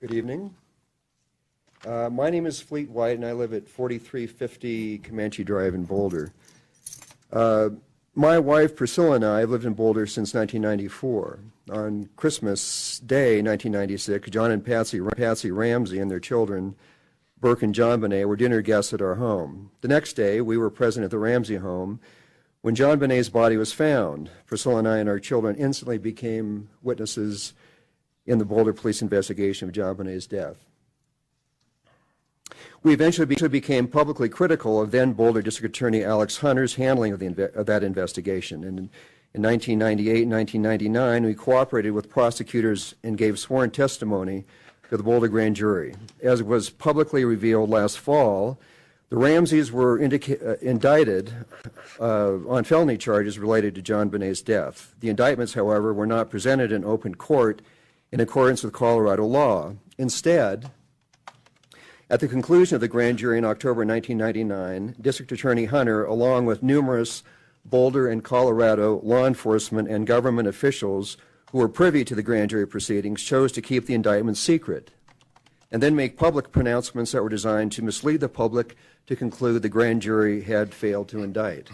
Good evening. My name is Fleet White, and I live at 4350 Comanche Drive in Boulder. My wife, Priscilla, and I have lived in Boulder since 1994. On Christmas Day, 1996, John and Patsy Ramsey and their children, Burke and John Bonet, were dinner guests at our home. The next day, we were present at the Ramsey home when John Bonet's body was found. Priscilla and I and our children instantly became witnesses in the Boulder police investigation of John Bonet's death. We eventually became publicly critical of then Boulder District Attorney Alex Hunter's handling of that investigation. And in 1998 and 1999, we cooperated with prosecutors and gave sworn testimony to the Boulder grand jury. As was publicly revealed last fall, the Ramseys were indicted on felony charges related to John Bonet's death. The indictments, however, were not presented in open court in accordance with Colorado law. Instead, at the conclusion of the grand jury in October 1999, District Attorney Hunter, along with numerous Boulder and Colorado law enforcement and government officials who were privy to the grand jury proceedings, chose to keep the indictments secret and then make public pronouncements that were designed to mislead the public to conclude the grand jury had failed to indict.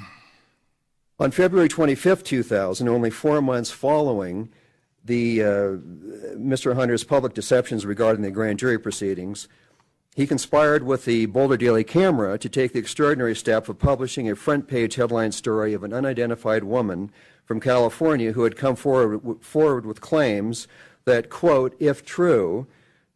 On February 25, 2000, only 4 months following Mr. Hunter's public deceptions regarding the grand jury proceedings, he conspired with the Boulder Daily Camera to take the extraordinary step of publishing a front-page headline story of an unidentified woman from California who had come forward with claims that, quote, if true,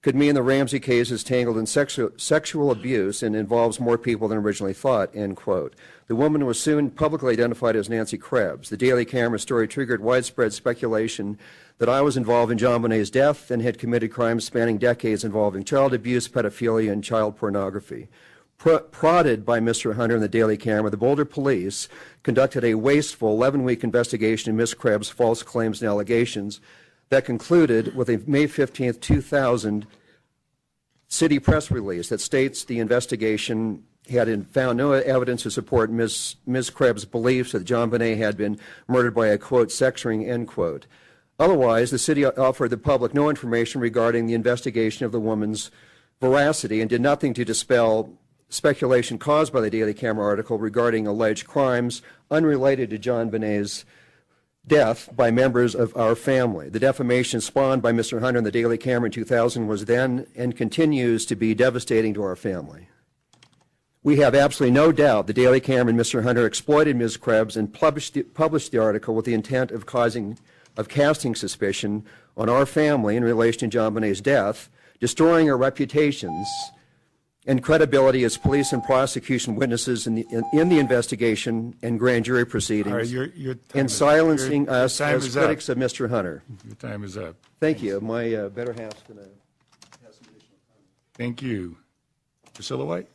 could mean the Ramsey case is tangled in sexual abuse and involves more people than originally thought, end quote. The woman was soon publicly identified as Nancy Krebs. The Daily Camera story triggered widespread speculation that I was involved in John Bonet's death and had committed crimes spanning decades involving child abuse, pedophilia, and child pornography. Prodded by Mr. Hunter and the Daily Camera, the Boulder police conducted a wasteful 11-week investigation of Ms. Krebs' false claims and allegations that concluded with a May 15, 2000 city press release that states the investigation had found no evidence to support Ms. Krebs' beliefs that John Bonet had been murdered by a, quote, sex ring, end quote. Otherwise, the city offered the public no information regarding the investigation of the woman's veracity and did nothing to dispel speculation caused by the Daily Camera article regarding alleged crimes unrelated to John Bonet's death by members of our family. The defamation spawned by Mr. Hunter and the Daily Camera in 2000 was then and continues to be devastating to our family. We have absolutely no doubt the Daily Camera and Mr. Hunter exploited Ms. Krebs and published the article with the intent of casting suspicion on our family in relation to John Bonet's death, destroying our reputations and credibility as police and prosecution witnesses in the investigation and grand jury proceedings, and silencing us as critics of Mr. Hunter. Your time is up. Thank you. My better half's going to have some additional time. Thank you. Priscilla White?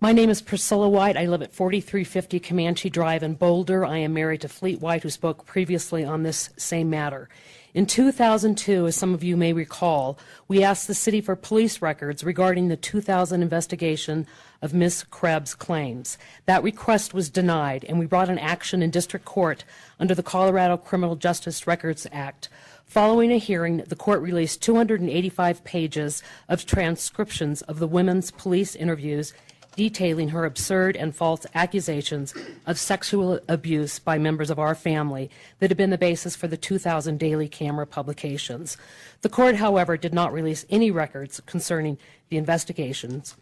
My name is Priscilla White. I live at 4350 Comanche Drive in Boulder. I am married to Fleet White, who spoke previously on this same matter. In 2002, as some of you may recall, we asked the city for police records regarding the 2000 investigation of Ms. Krebs' claims. That request was denied, and we brought an action in district court under the Colorado Criminal Justice Records Act. Following a hearing, the court released 285 pages of transcriptions of the women's police interviews detailing her absurd and false accusations of sexual abuse by members of our family that had been the basis for the 2000 Daily Camera publications. The court, however, did not release any records concerning the investigations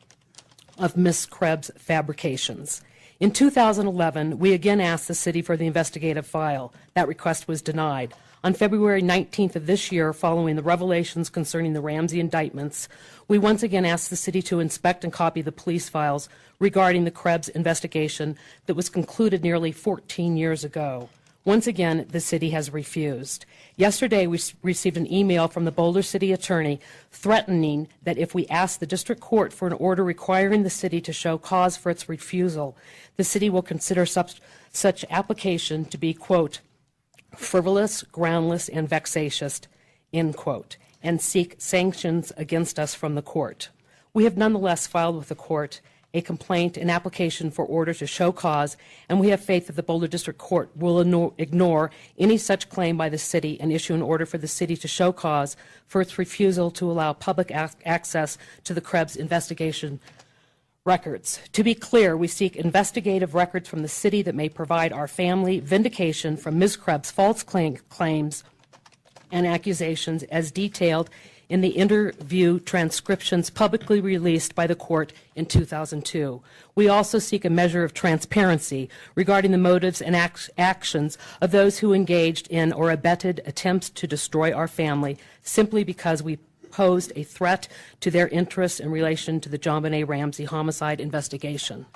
of Ms. Krebs' fabrications. In 2011, we again asked the city for the investigative file. That request was denied. On February 19th of this year, following the revelations concerning the Ramsey indictments, we once again asked the city to inspect and copy the police files regarding the Krebs investigation that was concluded nearly 14 years ago. Once again, the city has refused. Yesterday, we received an email from the Boulder City Attorney threatening that if we ask the district court for an order requiring the city to show cause for its refusal, the city will consider such application to be, quote, frivolous, groundless, and vexatious, end quote, and seek sanctions against us from the court. We have nonetheless filed with the court a complaint, an application for order to show cause, and we have faith that the Boulder District Court will ignore any such claim by the city and issue an order for the city to show cause for its refusal to allow public access to the Krebs investigation records. To be clear, we seek investigative records from the city that may provide our family vindication from Ms. Krebs' false claims and accusations as detailed in the interview transcriptions publicly released by the court in 2002. We also seek a measure of transparency regarding the motives and actions of those who engaged in or abetted attempts to destroy our family simply because we posed a threat to their interests in relation to the JonBenét Ramsey homicide investigation.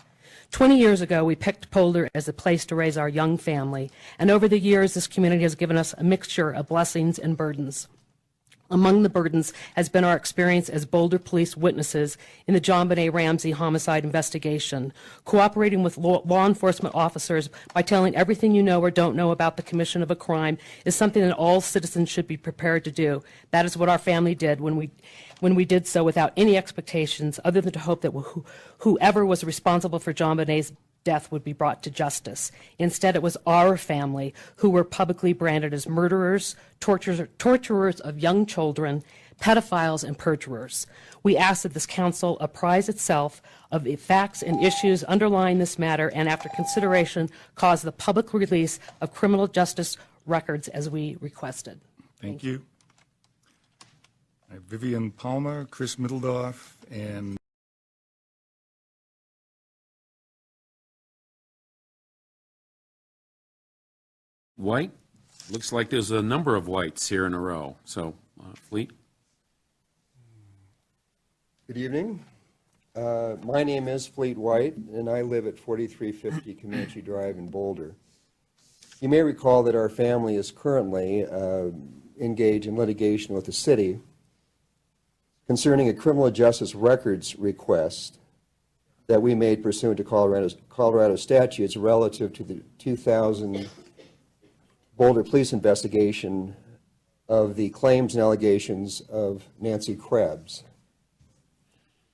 20 years ago, we picked Boulder as a place to raise our young family, and over the years, this community has given us a mixture of blessings and burdens. Among the burdens has been our experience as Boulder police witnesses in the JonBenét Ramsey homicide investigation, cooperating with law enforcement officers by telling everything you know or don't know about the commission of a crime is something that all citizens should be prepared to do. That is what our family did when we did so without any expectations other than to hope that whoever was responsible for JonBenét's death would be brought to justice. Instead, it was our family who were publicly branded as murderers, torturers of young children, pedophiles, and perjurers. We ask that this council apprise itself of the facts and issues underlying this matter and, after consideration, cause the public release of criminal justice records as we requested. Thank you. Vivian Palmer, Chris Middledorf, and White. Looks like there's a number of Whites here in a row. So, Fleet. Good evening. My name is Fleet White, and I live at 4350 Comanche Drive in Boulder. You may recall that our family is currently engaged in litigation with the city concerning a criminal justice records request that we made pursuant to Colorado statutes relative to the 2000 Boulder police investigation of the claims and allegations of Nancy Krebs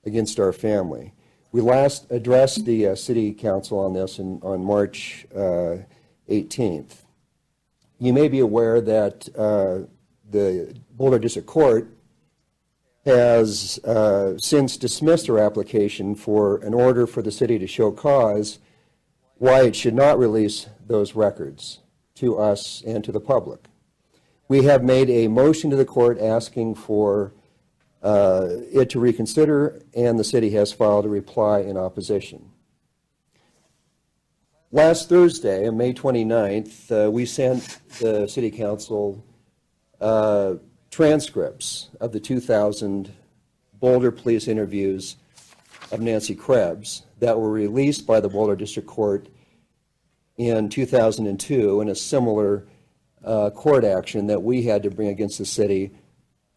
against our family. We last addressed the City Council on this on March 18th. You may be aware that the Boulder District Court has since dismissed our application for an order for the city to show cause why it should not release those records to us and to the public. We have made a motion to the court asking for it to reconsider, and the city has filed a reply in opposition. Last Thursday, on May 29th, we sent the City Council transcripts of the 2000 Boulder police interviews of Nancy Krebs that were released by the Boulder District Court in 2002 in a similar court action that we had to bring against the city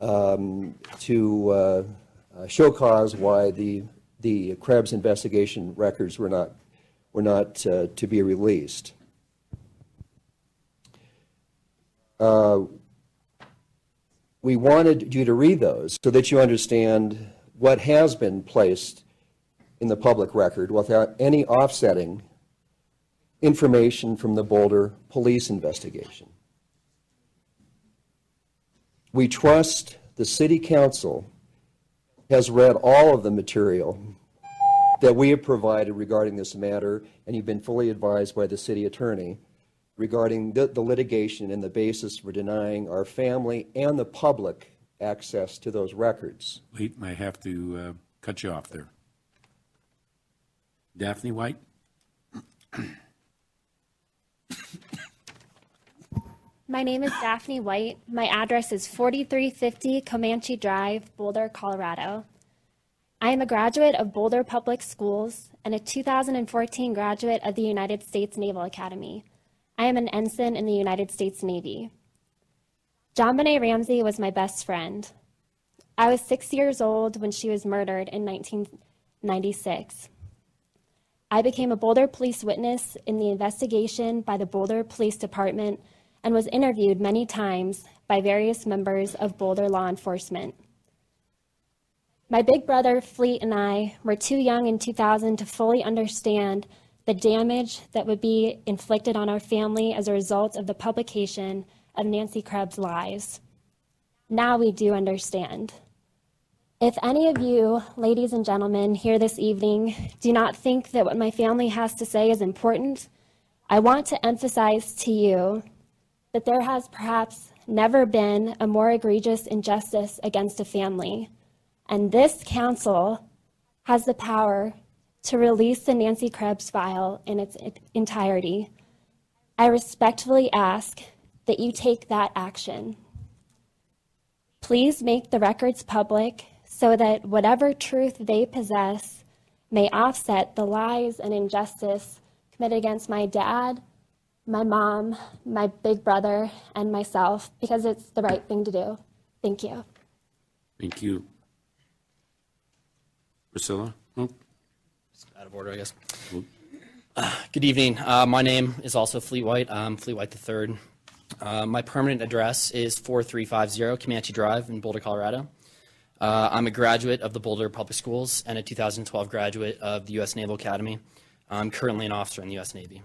to show cause why the Krebs investigation records were not to be released. We wanted you to read those so that you understand what has been placed in the public record without any offsetting information from the Boulder police investigation. We trust the City Council has read all of the material that we have provided regarding this matter, and you've been fully advised by the city attorney regarding the litigation and the basis for denying our family and the public access to those records. Fleet, I have to cut you off there. Daphne White. My name is Daphne White. My address is 4350 Comanche Drive, Boulder, Colorado. I am a graduate of Boulder Public Schools and a 2014 graduate of the United States Naval Academy. I am an ensign in the United States Navy. JonBenét Ramsey was my best friend. I was 6 years old when she was murdered in 1996. I became a Boulder police witness in the investigation by the Boulder Police Department and was interviewed many times by various members of Boulder law enforcement. My big brother, Fleet, and I were too young in 2000 to fully understand the damage that would be inflicted on our family as a result of the publication of Nancy Krebs' lies. Now we do understand. If any of you, ladies and gentlemen, here this evening do not think that what my family has to say is important, I want to emphasize to you that there has perhaps never been a more egregious injustice against a family, and this council has the power to release the Nancy Krebs file in its entirety. I respectfully ask that you take that action. Please make the records public so that whatever truth they possess may offset the lies and injustice committed against my dad, my mom, my big brother, and myself, because it's the right thing to do. Thank you. Thank you. Priscilla? Oh, Out of order, I guess. Good evening. My name is also Fleet White. I'm Fleet White III. My permanent address is 4350 Comanche Drive in Boulder, Colorado. I'm a graduate of the Boulder Public Schools and a 2012 graduate of the U.S. Naval Academy. I'm currently an officer in the U.S. Navy.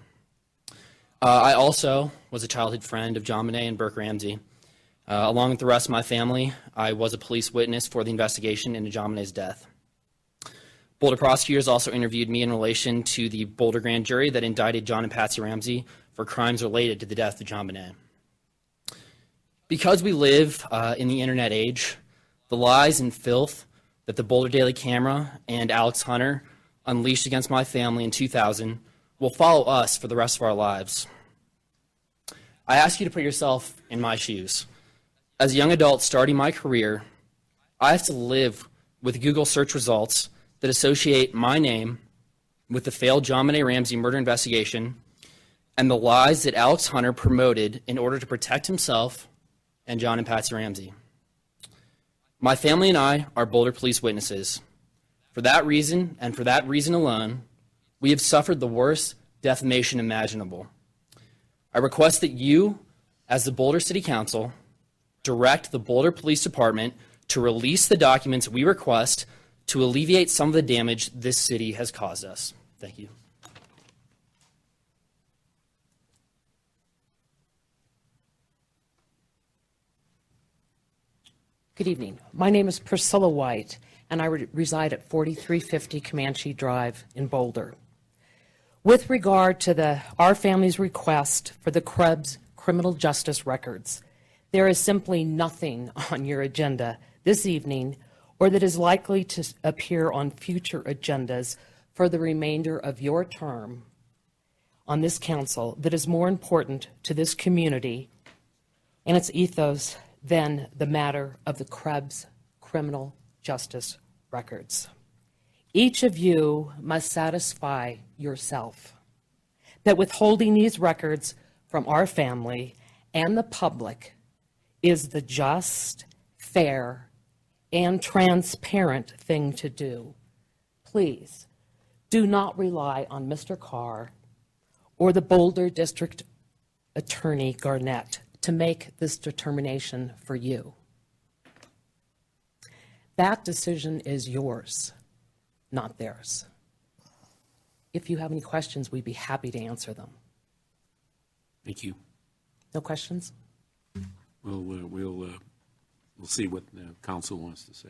I also was a childhood friend of John Bonet and Burke Ramsey. Along with the rest of my family, I was a police witness for the investigation into John Bonet's death. Boulder prosecutors also interviewed me in relation to the Boulder grand jury that indicted John and Patsy Ramsey for crimes related to the death of John Bonet. Because we live in the internet age, the lies and filth that the Boulder Daily Camera and Alex Hunter unleashed against my family in 2000 will follow us for the rest of our lives. I ask you to put yourself in my shoes. As a young adult starting my career, I have to live with Google search results that associate my name with the failed John Bonet Ramsey murder investigation and the lies that Alex Hunter promoted in order to protect himself and John and Patsy Ramsey. My family and I are Boulder police witnesses. For that reason, and for that reason alone, we have suffered the worst defamation imaginable. I request that you, as the Boulder City Council, direct the Boulder Police Department to release the documents we request to alleviate some of the damage this city has caused us. Thank you. Good evening. My name is Priscilla White, and I reside at 4350 Comanche Drive in Boulder. With regard to our family's request for the Krebs criminal justice records, there is simply nothing on your agenda this evening or that is likely to appear on future agendas for the remainder of your term on this council that is more important to this community and its ethos than the matter of the Krebs criminal justice records. Each of you must satisfy yourself that withholding these records from our family and the public is the just, fair, and transparent thing to do. Please do not rely on Mr. Carr or the Boulder District Attorney Garnett to make this determination for you. That decision is yours, not theirs. If you have any questions, we'd be happy to answer them. thank you. No questions? We'll see what the council wants to say.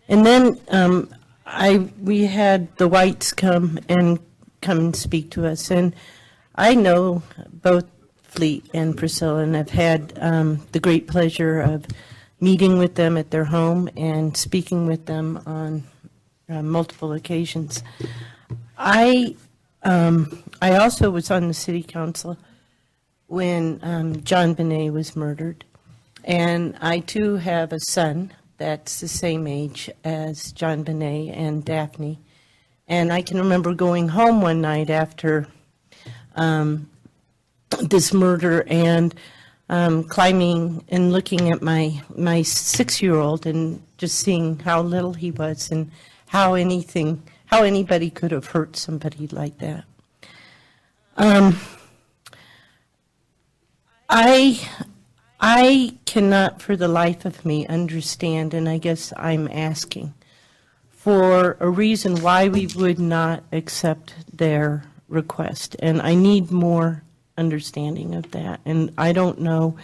And then we had the Whites come and speak to us, and I know both Fleet and Priscilla, and I've had the great pleasure of meeting with them at their home and speaking with them on multiple occasions. I also was on the city council when John Bonet was murdered, and I too have a son that's the same age as John Bonet and Daphne, and I can remember going home one night after this murder and climbing and looking at my 6-year-old and just seeing how little he was and how anybody could have hurt somebody like that. I cannot for the life of me understand, and I guess I'm asking for a reason why we would not accept their request. And I need more understanding of that. And I don't know,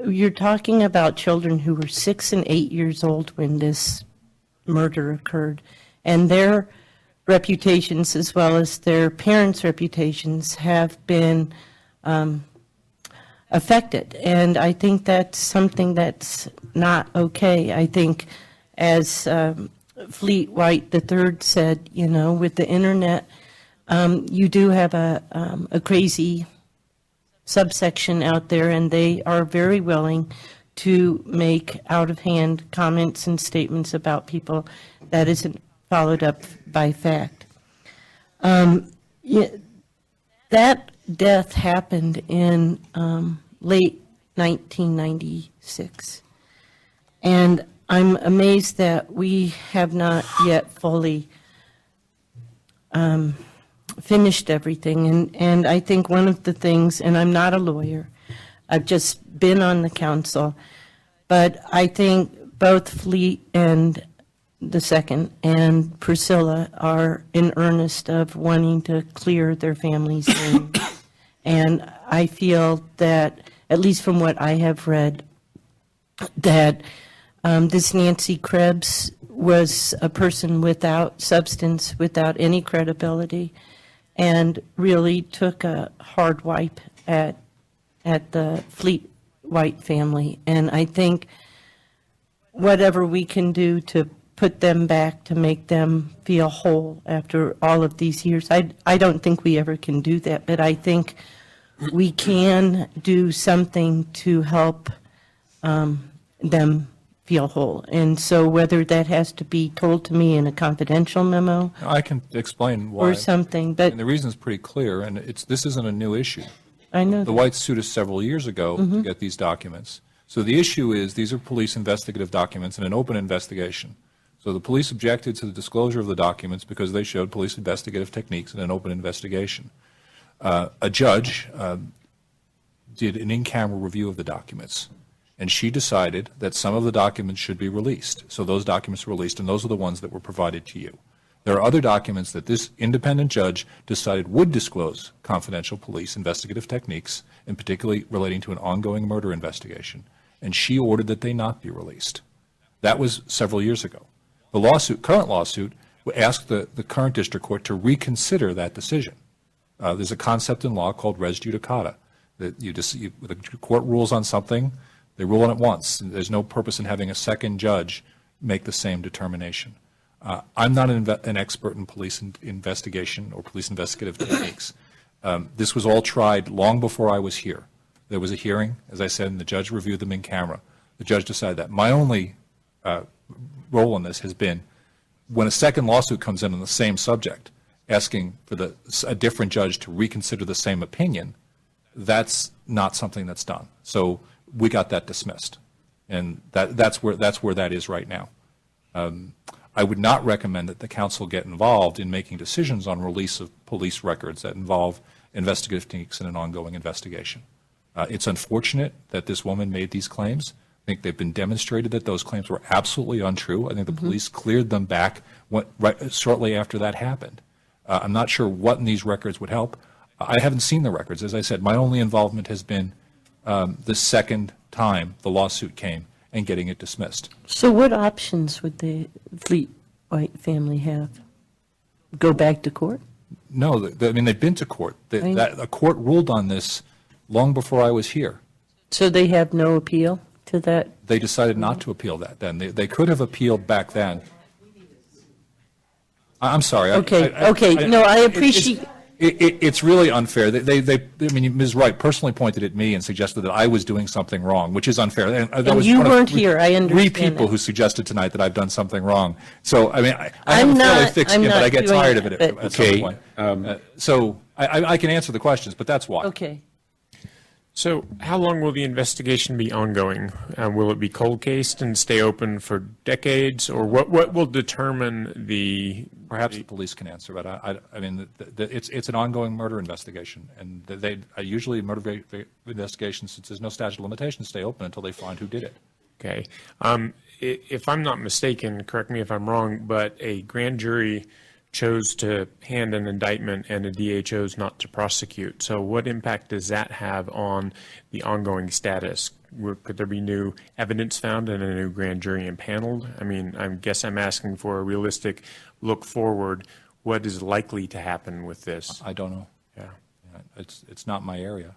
you're talking about children who were 6 and 8 years old when this murder occurred, and their reputations as well as their parents' reputations have been affected. And I think that's something that's not okay. I think, as Fleet White III said, with the internet, you do have a crazy subsection out there, and they are very willing to make out-of-hand comments and statements about people that isn't followed up by fact. That death happened in late 1996. And I'm amazed that we have not yet fully finished everything. And I think one of the things, and I'm not a lawyer, I've just been on the council, but I think both Fleet and the second and Priscilla are in earnest of wanting to clear their family's name. And I feel that, at least from what I have read, that this Nancy Krebs was a person without substance, without any credibility, and really took a hard wipe at the Fleet White family. And I think whatever we can do to put them back, to make them feel whole after all of these years, I don't think we ever can do that, but I think we can do something to help them feel whole. And so whether that has to be told to me in a confidential memo I can explain why. or something, but And the reason is pretty clear, and this isn't a new issue. I know The Whites sued us several years ago to get these documents. So the issue is, these are police investigative documents in an open investigation. So the police objected to the disclosure of the documents because they showed police investigative techniques in an open investigation. A judge did an in-camera review of the documents, and she decided that some of the documents should be released. So those documents were released, and those are the ones that were provided to you. There are other documents that this independent judge decided would disclose confidential police investigative techniques, and particularly relating to an ongoing murder investigation, and she ordered that they not be released. That was several years ago. The current lawsuit, asked the current district court to reconsider that decision. There's a concept in law called res judicata, that the court rules on something, they rule on it once. There's no purpose in having a second judge make the same determination. I'm not an expert in police investigation or police investigative techniques. This was all tried long before I was here. There was a hearing, as I said, and the judge reviewed them in camera. The judge decided that. My only role in this has been, when a second lawsuit comes in on the same subject, asking for a different judge to reconsider the same opinion, that's not something that's done. So we got that dismissed, and that's where that is right now. I would not recommend that the council get involved in making decisions on release of police records that involve investigative techniques in an ongoing investigation. It's unfortunate that this woman made these claims. I think they've been demonstrated that those claims were absolutely untrue. I think the police cleared them back shortly after that happened. I'm not sure what in these records would help. I haven't seen the records. As I said, my only involvement has been the second time the lawsuit came and getting it dismissed. So what options would the Fleet White family have? Go back to court? No, I mean, they've been to court. A court ruled on this long before I was here. So they have no appeal to that? They decided not to appeal that then. They could have appealed back then. I'm sorry. Okay. No, I appreciate. It's really unfair. I mean, Ms. Wright personally pointed at me and suggested that I was doing something wrong, which is unfair. And And you weren't here, I understand Three people that. who suggested tonight that I've done something wrong. So, I mean, I I'm have a fairly not- thick I'm skin, but not I get doing tired of that, it but- at some point. So I can answer the questions, but that's why. Okay. So, how long will the investigation be ongoing? Will it be cold cased and stay open for decades, or what will determine the? Perhaps the police can answer, but I mean, it's an ongoing murder investigation, and they usually murder investigations, since there's no statute of limitations, stay open until they find who did it. Okay. If I'm not mistaken, correct me if I'm wrong, but a grand jury chose to hand an indictment and a DA chose not to prosecute. So what impact does that have on the ongoing status? Could there be new evidence found and a new grand jury impaneled? I mean, I guess I'm asking for a realistic look forward. What is likely to happen with this? I don't know. Yeah. It's not my area.